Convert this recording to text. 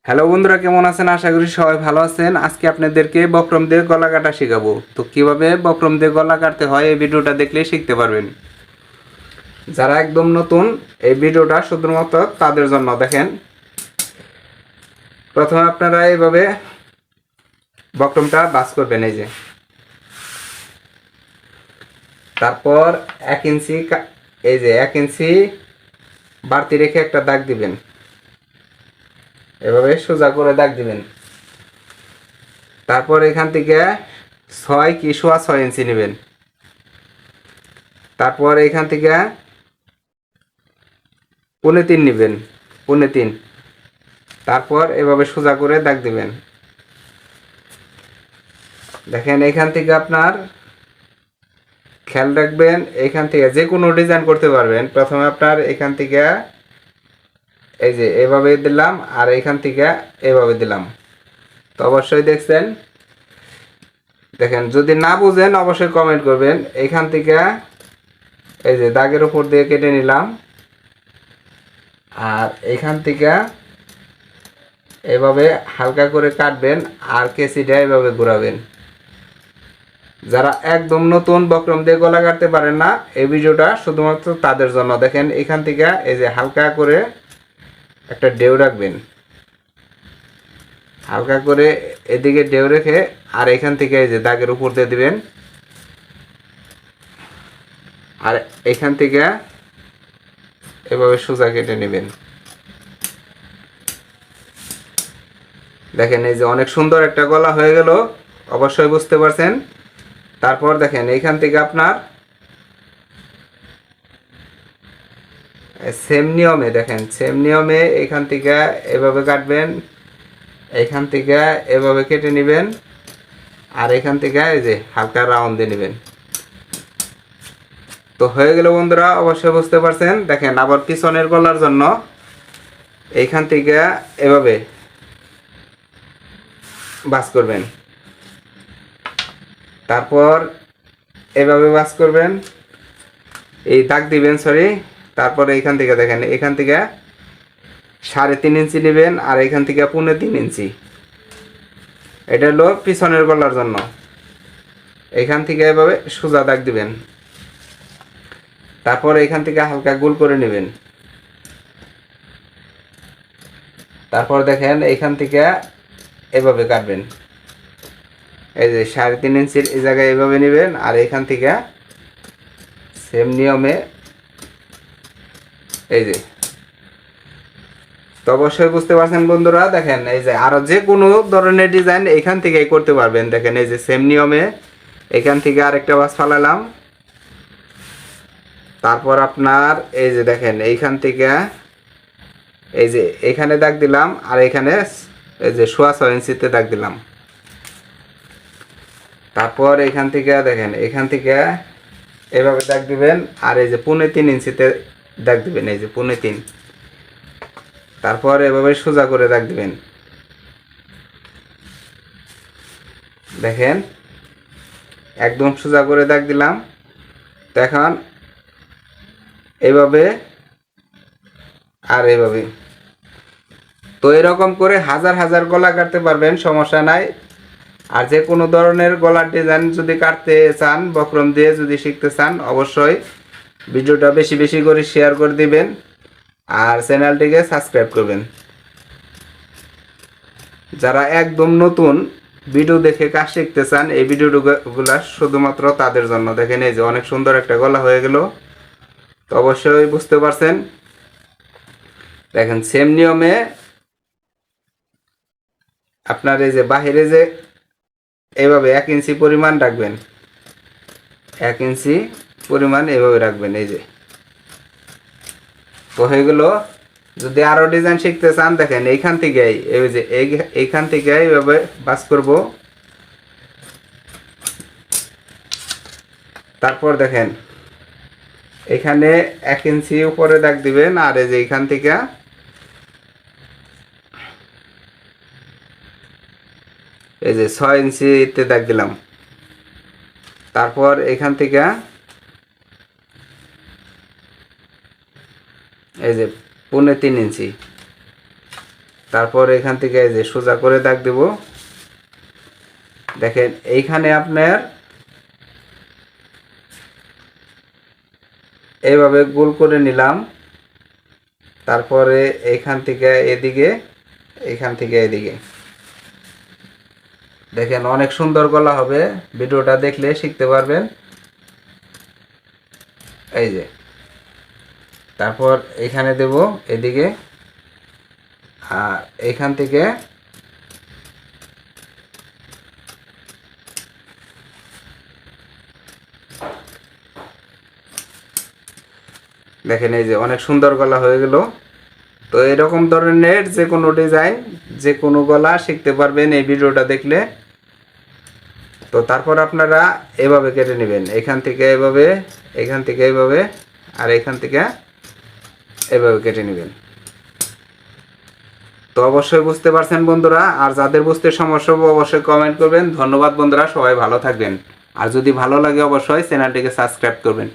Hello বন্ধুরা, কেমন আছেন? আশা করি সবাই ভালো আছেন। আজকে আপনাদেরকে বক্রম দিয়ে গলা কাটা শেখাবো। তো কিভাবে বক্রম দিয়ে গলা কাটতে হয় এই ভিডিওটা দেখলেই শিখতে পারবেন। যারা একদম নতুন, এই ভিডিওটা শুধুমাত্র তাদের জন্য। দেখেন, প্রথমে আপনারা এইভাবে বক্রমটা বাস করবেন, এই যে। তারপর 1 ইঞ্চি এই যে 1 ইঞ্চি বাড়তি রেখে একটা দাগ দিবেন, এভাবে সোজা করে দাগ দিবেন। তারপর এখান থেকে 6 কি 6.5 ইঞ্চি নেবেন। তারপর এখান থেকে 3.5 নেবেন, 3.5। তারপর এভাবে সোজা করে দাগ দিবেন। দেখেন, এখান থেকে আপনার খেয়াল রাখবেন, এখান থেকে যে কোনো ডিজাইন করতে পারবেন। প্রথমে আপনার এখান থেকে এই যে এভাবে দিলাম, আর এখান থেকে এভাবে দিলাম। তো অবশ্যই দেখছেন। দেখেন, যদি না বুঝেন অবশ্যই কমেন্ট করবেন। এখান থেকে এই যে দাগের উপর দিয়ে কেটে নিলাম, আর এখান থেকে এভাবে হালকা করে কাটবেন, আর কেসিটা এভাবে ঘোরাবেন। যারা একদম নতুন বক্রম দিয়ে গলা কাটতে পারেন না, এই ভিডিওটা শুধুমাত্র তাদের জন্য। দেখেন, এখান থেকে এই যে হালকা করে একটা ঢেউ রাখবেন, হালকা করে এদিকে ঢেউ রেখে, আর এখান থেকে এই যে দাগের উপর দিয়ে দিবেন, আর এখান থেকে এভাবে সোজা কেটে নেবেন। দেখেন, এই যে অনেক সুন্দর একটা গলা হয়ে গেল, অবশ্যই বুঝতে পারছেন। তারপর দেখেন, এইখান থেকে আপনার সেম নিয়মে, দেখেন সেম নিয়মে এখান থেকে এভাবে কাটবেন, এখান থেকে এভাবে কেটে নেবেন, আর এখান থেকে এই যে হালকা রাউন্ড দিয়ে নেবেন। তো হয়ে গেল বন্ধুরা, অবশ্যই বুঝতে পারছেন। দেখেন, আবার পিছনের গলার জন্য এইখান থেকে এভাবে বাস করবেন, তারপর এভাবে বাস করবেন, এই দাগ দিবেন, সরি। তারপরে এইখান থেকে দেখেন, এখান থেকে 3.5 ইঞ্চি নেবেন, আর এখান থেকে 3.5 ইঞ্চি। এটা হলো পিছনের গলার জন্য। এখান থেকে এভাবে সোজা দাগ দিবেন, তারপর এখান থেকে হালকা গোল করে নেবেন। তারপর দেখেন, এখান থেকে এভাবে কাটবেন, এই যে 3.5 ইঞ্চির এই জায়গায় এভাবে নেবেন, আর এখান থেকে সেম নিয়মে এই যে। তো অবশ্যই বুঝতে পারছেন বন্ধুরা। দেখেন, এই যে আরো যে কোনো ধরনের ডিজাইন এখান থেকেই করতে পারবেন। দেখেন, এই যে সেম নিয়মে এখান থেকে আরেকটা বাস ফালালাম। তারপর আপনার এই যে দেখেন, এইখান থেকে এই যে এখানে দাগ দিলাম, আর এখানে এই যে 6.5 ইঞ্চিতে দাগ দিলাম। তারপর এখান থেকে দেখেন, এখান থেকে এভাবে দাগ দিবেন, আর এই যে 3.5 ইঞ্চিতে দাগ দিবেন, এই যে 3.5। তারপর এভাবে সোজা করে দাগ দিবেন। দেখেন, একদম সোজা করে দাগ দিলাম। তো এখন এভাবে আর এভাবে, তো এরকম করে হাজার হাজার গলা কাটতে পারবেন, সমস্যা নাই। আর যে কোনো ধরনের গলার ডিজাইন যদি কাটতে চান, বক্রম দিয়ে যদি শিখতে চান, অবশ্যই ভিডিওটা বেশি বেশি করে শেয়ার করে দিবেন, আর চ্যানেলটিকে সাবস্ক্রাইব করবেন। যারা একদম নতুন ভিডিও দেখে কাজ শিখতে চান, এই ভিডিওগুলো শুধুমাত্র তাদের জন্য। দেখেন, এই যে অনেক সুন্দর একটা গলা হয়ে গেল। তো অবশ্যই বুঝতে পারছেন। দেখেন, সেম নিয়মে আপনার এই যে বাহিরে যে এইভাবে 1 ইঞ্চি পরিমাণ রাখবেন, 1 ইঞ্চি পরিমাণ এভাবে রাখবেন, এই যে। তো হয়ে গেল। যদি আরো ডিজাইন শিখতে চান, দেখেন এইখান থেকেই এই যে এইখান থেকে এইভাবে বাস করব। তারপর দেখেন, এখানে 1 ইঞ্চি উপরে দাগ দিবেন, আর এই যে এইখান থেকে এই যে 6 ইঞ্চিতে দাগ দিলাম। তারপর এখান থেকে এই যে 3.5 ইঞ্চি। তারপর এখান থেকে এই যে সোজা করে দাগ দেব। দেখেন এইখানে আপনার এইভাবে গোল করে নিলাম। তারপরে এইখান থেকে এদিকে, এইখান থেকে এদিকে। দেখেন অনেক সুন্দর গলা হবে, ভিডিওটা দেখলে শিখতে পারবেন। এই যে তারপর এখানে দেব এদিকে, আর এইখান থেকে দেখেন এই যে অনেক সুন্দর গলা হয়ে গেল। তো এরকম ধরনের যে কোনো ডিজাইন, যে কোনো গলা শিখতে পারবেন এই ভিডিওটা দেখলে। তো তারপর আপনারা এভাবে কেটে নেবেন, এখান থেকে এভাবে, এখান থেকে এভাবে, আর এখান থেকে এভাবে কেটে নেবেন। তো অবশ্যই বুঝতে পারছেন বন্ধুরা, আর যাদের বুঝতে সমস্যা হবে অবশ্যই কমেন্ট করবেন। ধন্যবাদ বন্ধুরা, সবাই ভালো থাকবেন। আর যদি ভালো লাগে অবশ্যই চ্যানেলটিকে সাবস্ক্রাইব করবেন।